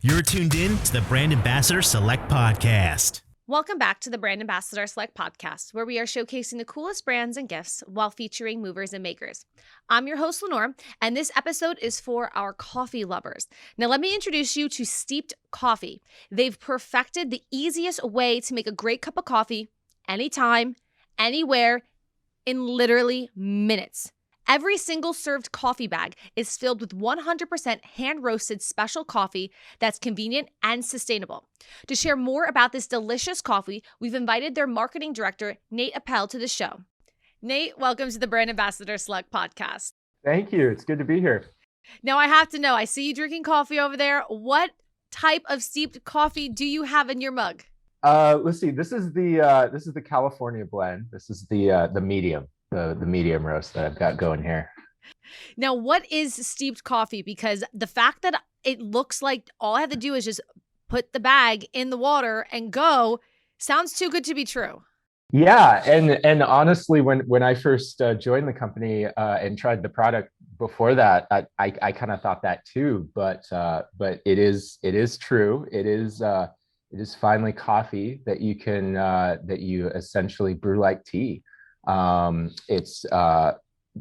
You're tuned in to the Brand Ambassador Select Podcast. Welcome back to the Brand Ambassador Select Podcast, where we are showcasing the coolest brands and gifts while featuring movers and makers. I'm your host, Lenore, and this episode is for our coffee lovers. Now, let me introduce you to Steeped Coffee. They've perfected the easiest way to make a great cup of coffee anytime, anywhere, in literally minutes. Every single served coffee bag is filled with 100% hand-roasted special coffee that's convenient and sustainable. To share more about this delicious coffee, we've invited their marketing director, Nate Appel, to the show. Nate, welcome to the Brand Ambassador Select Podcast. Thank you. It's good to be here. Now, I have to know, I see you drinking coffee over there. What type of steeped coffee do you have in your mug? Let's see. This is the California blend. This is the medium. The medium roast that I've got going here. Now, what is steeped coffee? Because the fact that it looks like all I have to do is just put the bag in the water and go sounds too good to be true. Yeah, and honestly, when I first joined the company and tried the product before that, I kind of thought that too. But it is true. It is finally coffee that you essentially brew like tea. It's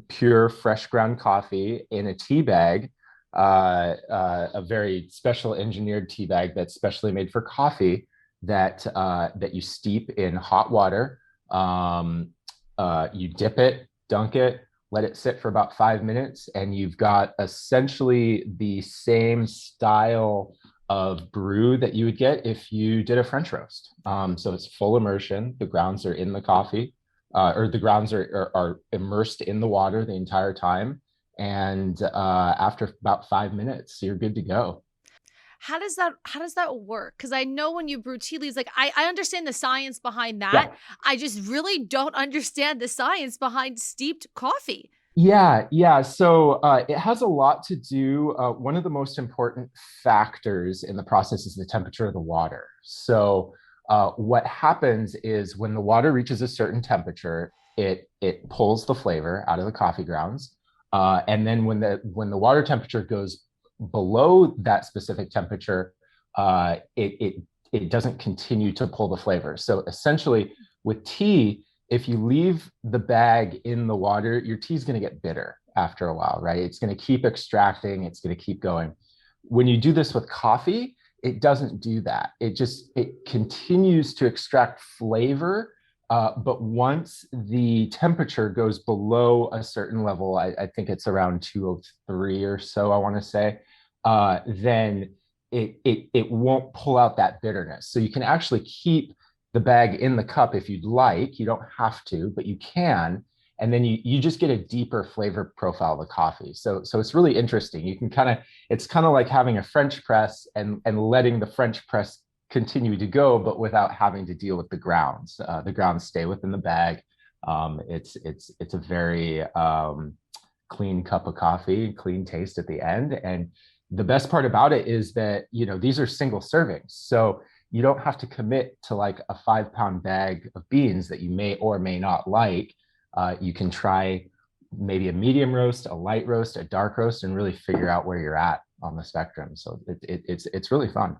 pure fresh ground coffee in a tea bag, a very special engineered tea bag that's specially made for coffee that you steep in hot water. You dip it, dunk it, let it sit for about 5 minutes, and you've got essentially the same style of brew that you would get if you did a French roast. So it's full immersion. The grounds are in the coffee. Or the grounds are immersed in the water the entire time. And after about 5 minutes, you're good to go. How does that work? Because I know when you brew tea leaves, like I understand the science behind that. Yeah. I just really don't understand the science behind steeped coffee. Yeah. So it has a lot to do. One of the most important factors in the process is the temperature of the water. So what happens is when the water reaches a certain temperature, it pulls the flavor out of the coffee grounds. And then when the water temperature goes below that specific temperature, it doesn't continue to pull the flavor. So essentially with tea, if you leave the bag in the water, your tea is going to get bitter after a while, right? It's going to keep extracting. It's going to keep going. When you do this with coffee, it doesn't do that. It continues to extract flavor. But once the temperature goes below a certain level, I think it's around 203 or so, I want to say, then it won't pull out that bitterness. So you can actually keep the bag in the cup if you'd like. You don't have to, but you can. And then you just get a deeper flavor profile of the coffee. So it's really interesting. You can it's kind of like having a French press and letting the French press continue to go, but without having to deal with the grounds. The grounds stay within the bag. It's a very clean cup of coffee, clean taste at the end. And the best part about it is that, these are single servings. So you don't have to commit to like a 5-pound bag of beans that you may or may not like. You can try maybe a medium roast, a light roast, a dark roast, and really figure out where you're at on the spectrum. So it's really fun.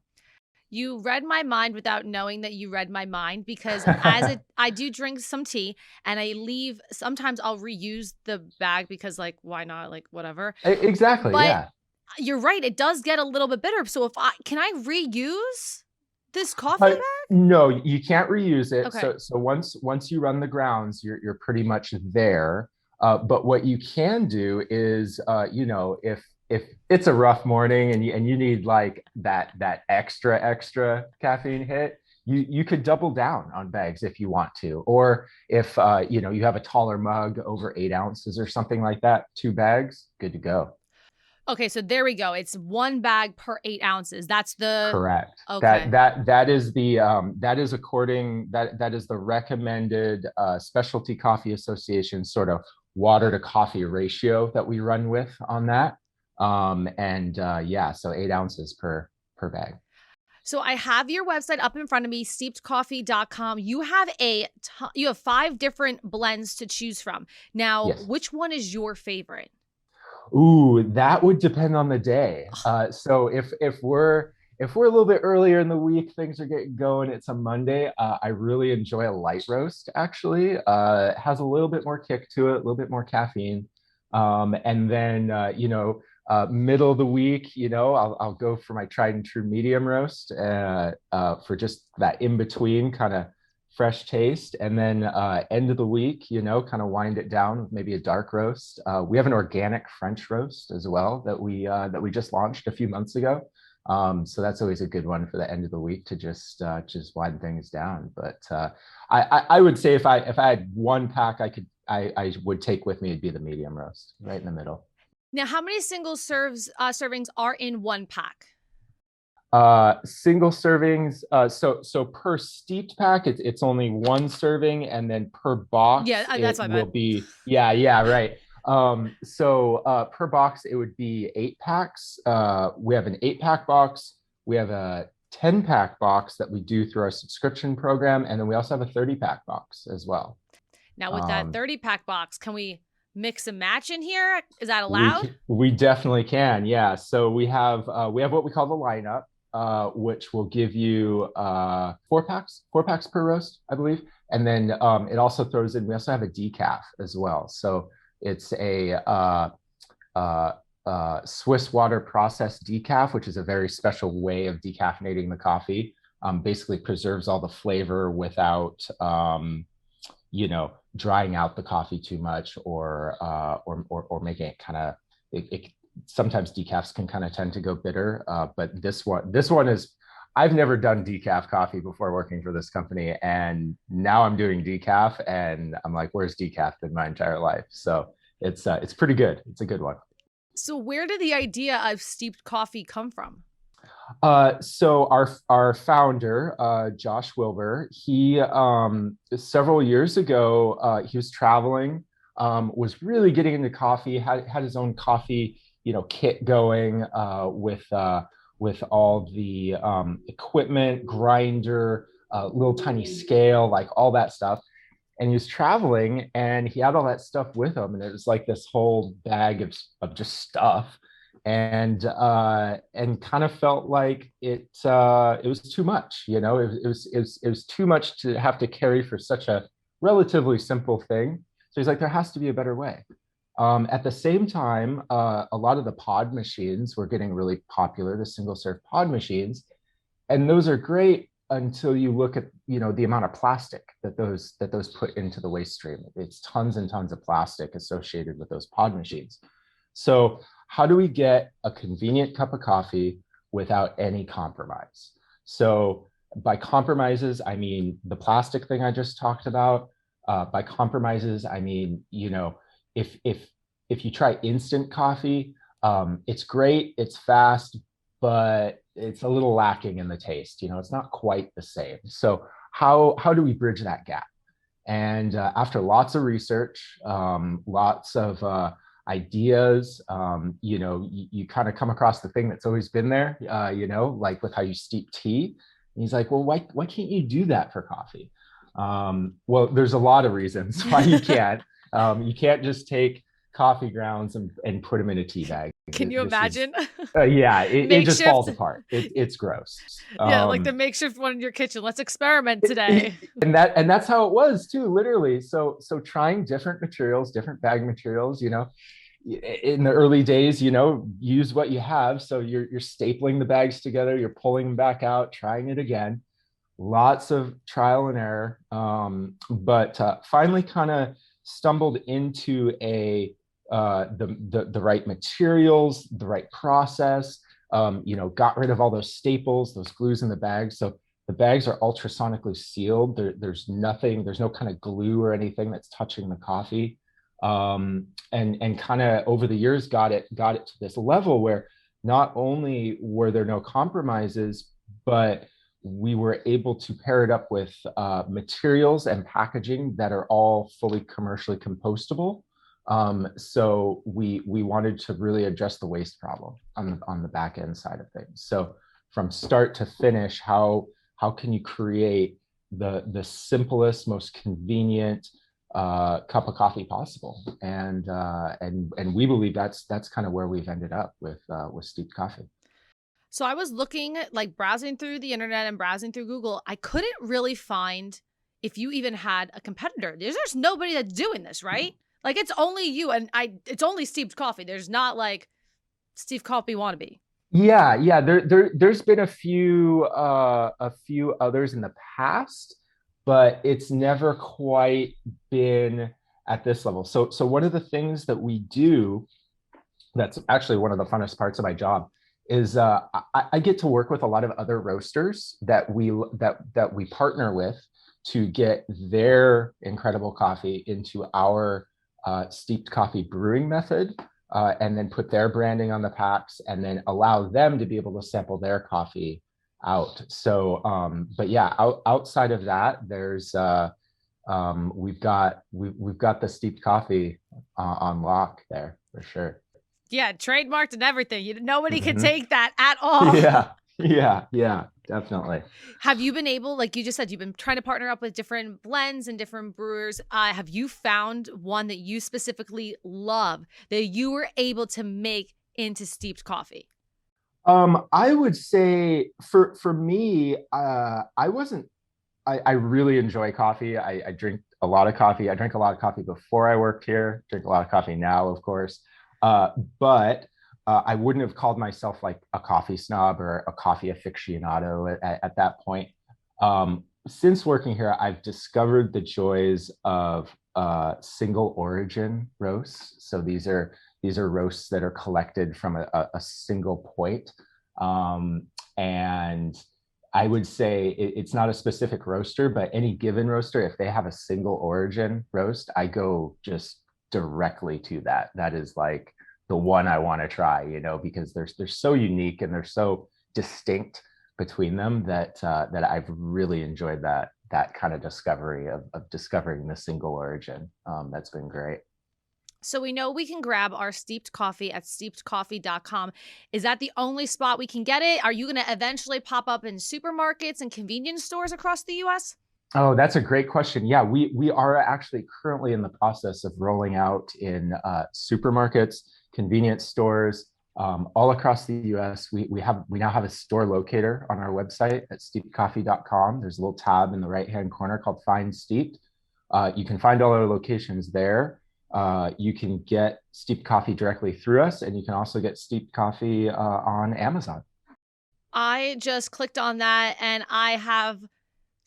You read my mind without knowing that you read my mind, because I do drink some tea and sometimes I'll reuse the bag because like, why not? Like whatever. Exactly. But yeah. You're right. It does get a little bit bitter. So can I reuse this coffee bag? No, you can't reuse it. Okay. So once you run the grounds, you're pretty much there. But what you can do is, if it's a rough morning and you need like that extra caffeine hit, you could double down on bags if you want to. Or if you have a taller mug over 8 ounces or something like that, 2 bags, good to go. Okay, so there we go. It's 1 bag per 8 ounces. That's the correct. Okay. That is the recommended Specialty Coffee Association sort of water to coffee ratio that we run with on that. So 8 ounces per bag. So I have your website up in front of me, steepedcoffee.com. You have 5 different blends to choose from. Now, Yes. Which one is your favorite? Ooh, that would depend on the day. So if we're if we're a little bit earlier in the week, things are getting going. It's a Monday. I really enjoy a light roast. Actually, it has a little bit more kick to it, a little bit more caffeine. And then middle of the week, I'll go for my tried and true medium roast for just that in between kind of fresh taste. And then end of the week, kind of wind it down with maybe a dark roast. We have an organic French roast as well that we just launched a few months ago. So that's always a good one for the end of the week to just wind things down. But I would say if I had one pack I would take with me, it'd be the medium roast right in the middle. Now, how many single servings are in one pack? Single servings. So per steeped pack, it's only one serving, and then per box, that's what I meant. Right. So per box, it would be 8 packs. We have an 8-pack box. We have a 10-pack box that we do through our subscription program, and then we also have a 30-pack box as well. Now, with that 30-pack box, can we mix and match in here? Is that allowed? We definitely can. Yeah. So we have what we call the lineup, which will give you 4 packs per roast, I believe. And then it also throws in, we also have a decaf as well. So it's a Swiss water processed decaf, which is a very special way of decaffeinating the coffee. Basically preserves all the flavor without, drying out the coffee too much or making it kind of, sometimes decafs can kind of tend to go bitter, but this one is, I've never done decaf coffee before working for this company, and now I'm doing decaf, and I'm like, where's decaf in my entire life? So it's pretty good. It's a good one. So where did the idea of steeped coffee come from? So our founder, Josh Wilbur, he several years ago, he was traveling, was really getting into coffee, had his own coffee, kit going with all the equipment, grinder, little tiny scale, like all that stuff. And he was traveling, and he had all that stuff with him, and it was like this whole bag of just stuff. And kind of felt like it was too much, it was too much to have to carry for such a relatively simple thing. So he's like, there has to be a better way. At the same time, a lot of the pod machines were getting really popular, the single serve pod machines, and those are great until you look at the amount of plastic that those put into the waste stream. It's tons and tons of plastic associated with those pod machines. So how do we get a convenient cup of coffee without any compromise? So by compromises, I mean the plastic thing I just talked about. By compromises, I mean, if you try instant coffee, it's great, it's fast, but it's a little lacking in the taste. It's not quite the same. So how do we bridge that gap? And after lots of research, lots of ideas, you kind of come across the thing that's always been there, like with how you steep tea. And he's like, well, why can't you do that for coffee? Well, there's a lot of reasons why you can't. You can't just take coffee grounds and put them in a tea bag. Can you imagine? It just falls apart. It's gross. Like the makeshift one in your kitchen. Let's experiment today. And that's how it was too, literally. So trying different materials, different bag materials, in the early days, use what you have. So you're stapling the bags together, you're pulling them back out, trying it again. Lots of trial and error, but finally kind of stumbled into the right materials, the right process, got rid of all those staples, those glues in the bags. So the bags are ultrasonically sealed. There's no kind of glue or anything that's touching the coffee. And kind of over the years got it to this level where not only were there no compromises, but we were able to pair it up with materials and packaging that are all fully commercially compostable. So we wanted to really address the waste problem on the back end side of things. So from start to finish, how can you create the simplest, most convenient cup of coffee possible? And we believe that's kind of where we've ended up with steeped coffee. So I was looking, like browsing through the internet and browsing through Google. I couldn't really find if you even had a competitor. There's just nobody that's doing this, right? Like it's only you and it's only steeped coffee. There's not like Steve Coffee wannabe. Yeah. There's been a few others in the past, but it's never quite been at this level. So one of the things that we do, that's actually one of the funnest parts of my job, is I get to work with a lot of other roasters that we partner with to get their incredible coffee into our steeped coffee brewing method, and then put their branding on the packs, and then allow them to be able to sample their coffee out. So, but yeah, outside of that, there's we've got the steeped coffee on lock there for sure. Yeah, trademarked and everything. Nobody can Mhm. take that at all. Yeah, definitely. Have you been able, like you just said, you've been trying to partner up with different blends and different brewers. Have you found one that you specifically love that you were able to make into steeped coffee? I would say for me, I really enjoy coffee. I drink a lot of coffee. I drank a lot of coffee before I worked here. Drink a lot of coffee now, of course. But I wouldn't have called myself like a coffee snob or a coffee aficionado at that point. Since working here, I've discovered the joys of single origin roasts. So these are roasts that are collected from a single point. And I would say it's not a specific roaster, but any given roaster, if they have a single origin roast, I go just directly to that. That is like the one I want to try, because they're so unique and they're so distinct between them that I've really enjoyed that kind of discovery of discovering the single origin. That's been great. So we know we can grab our steeped coffee at steepedcoffee.com. Is that the only spot we can get it? Are you going to eventually pop up in supermarkets and convenience stores across the US? Oh, that's a great question. Yeah, we are actually currently in the process of rolling out in supermarkets, convenience stores, all across the US. We now have a store locator on our website at steepedcoffee.com. There's a little tab in the right-hand corner called Find Steeped. You can find all our locations there. You can get steeped coffee directly through us, and you can also get steeped coffee on Amazon. I just clicked on that and I have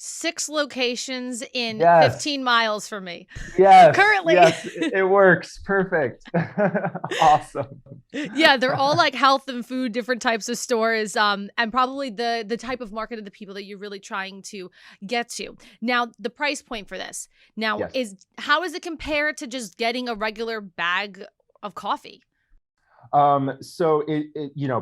6 locations in Yes. 15 miles from me. Yes. Currently. Yes, it works. Perfect. Awesome. Yeah, they're all like health and food, different types of stores, and probably the type of market of the people that you're really trying to get to. Now, the price point for this now Yes. how is it compared to just getting a regular bag of coffee? So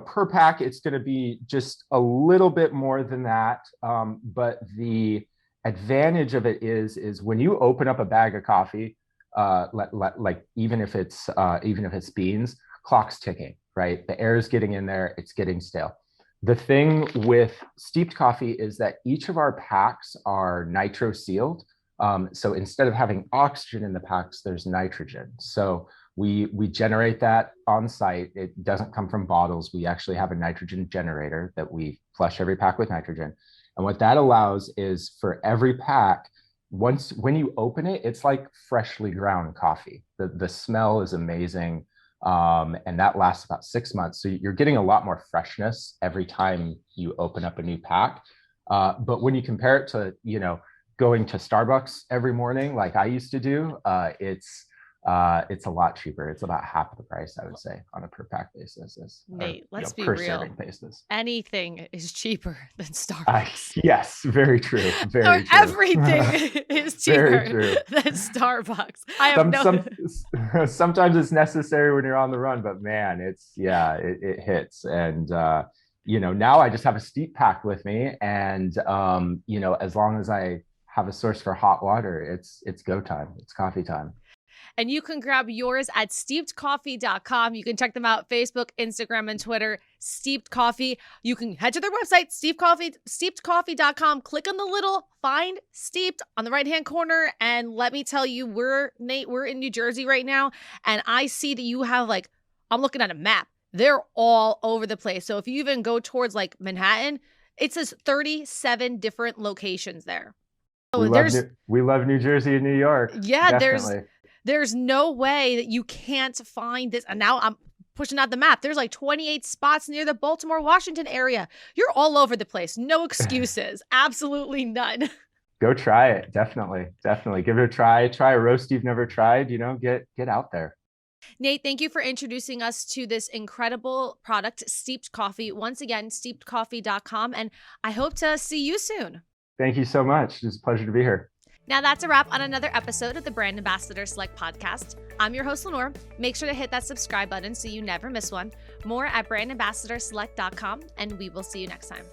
per pack, it's going to be just a little bit more than that. But the advantage of it is when you open up a bag of coffee, like even if it's beans, clock's ticking, right? The air is getting in there, it's getting stale. The thing with steeped coffee is that each of our packs are nitro sealed. So instead of having oxygen in the packs, there's nitrogen. So we generate that on site. It doesn't come from bottles. We actually have a nitrogen generator that we flush every pack with nitrogen. And what that allows is for every pack, when you open it, it's like freshly ground coffee. The smell is amazing. And that lasts about 6 months. So you're getting a lot more freshness every time you open up a new pack. But when you compare it to, going to Starbucks every morning, like I used to do, it's a lot cheaper. It's about half the price, I would say, on a per pack basis. Nate, let's be per real. serving basis. Anything is cheaper than Starbucks. Yes, very true. Very true. Everything is cheaper than Starbucks. I have sometimes it's necessary when you're on the run, but man, it hits. And now I just have a steep pack with me, and as long as I have a source for hot water, it's go time. It's coffee time. And you can grab yours at steepedcoffee.com. You can check them out, Facebook, Instagram, and Twitter, Steeped Coffee. You can head to their website, steepedcoffee.com. Click on the little Find Steeped on the right-hand corner. And let me tell you, Nate, we're in New Jersey right now. And I see that you have I'm looking at a map. they're all over the place. So if you even go towards like Manhattan, it says 37 different locations there. So we love New Jersey and New York. Yeah, Definitely. there's no way that you can't find this. And now I'm pushing out the map. There's like 28 spots near the Baltimore, Washington area. You're all over the place. No excuses. Absolutely none. Go try it. Definitely. Give it a try. Try a roast you've never tried, get out there. Nate, thank you for introducing us to this incredible product, Steeped Coffee. Once again, steepedcoffee.com. And I hope to see you soon. Thank you so much. It's a pleasure to be here. Now that's a wrap on another episode of the Brand Ambassador Select podcast. I'm your host, Lenore. Make sure to hit that subscribe button so you never miss one. More at brandambassadorselect.com, and we will see you next time.